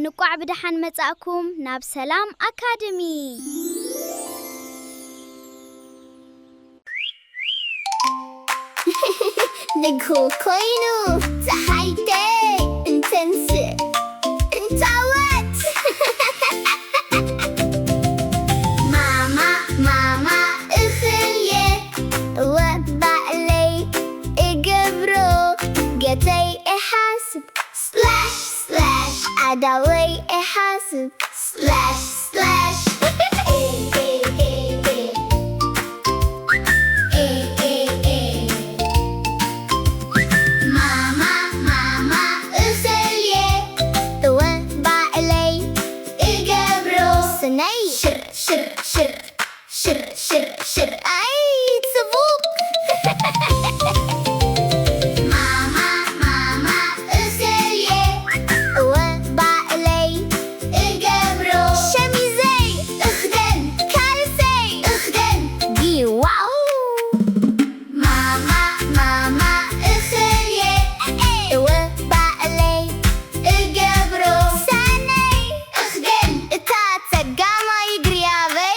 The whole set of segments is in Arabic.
እንቋዕ ብድሓን መጻእኩም ናብ ሰላም አካደሚ ንግሁ ኮይኑ ፀሓይቴ እንተንስ እንታወት ማማ እኽልየ ወባዕለይ እገብሮ ገተይ እሓስብ ስላሽ ስላሽ ዓዳወይ እሓስብ ስላሽ ስላሽ شر أي تبوك ماما أسلية وبعلي الجبرو شميزي أخدن كارسي أخدن دي واو ماما أسلية وبعلي الجبرو ساني أخدن تاتا قاما يجري عبي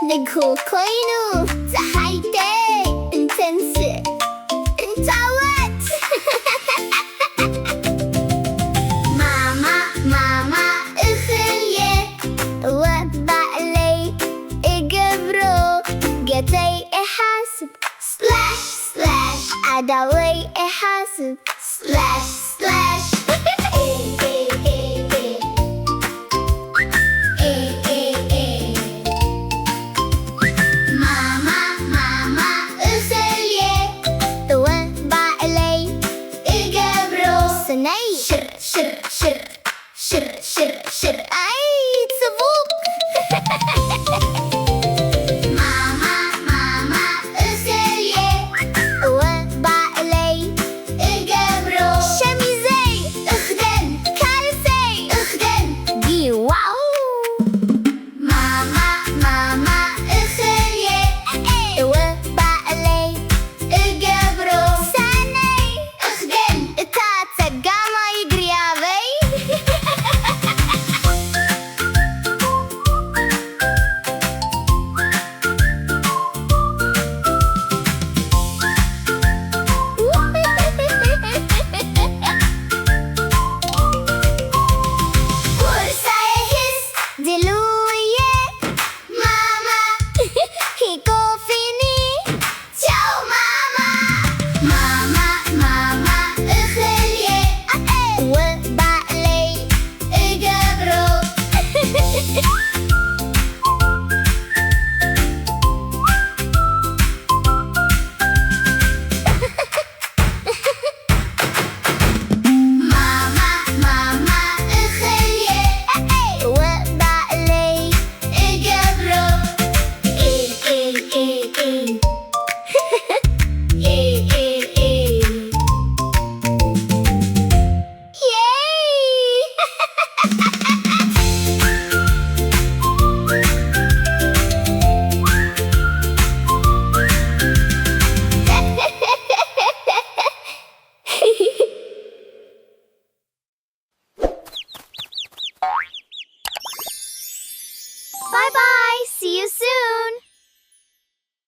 ንግሁ ኮይኑ ፀሓይቴ እንተንስ እንታወት ማማ እኽልየ ወባዕለይ እገብሮ ገተይ እሓስብ ስላሽ ስላሽ ዓዳወይ እሓስብ ስላሽ ስላሽ شر أي تبوك ماما أسلية وبعلي الجبرو شميزي أخدن كارسي أخدن دي واو ماما أسلية وبعلي الجبرو ساني أخدن تاتا قاما يجري عبي Bye bye. See you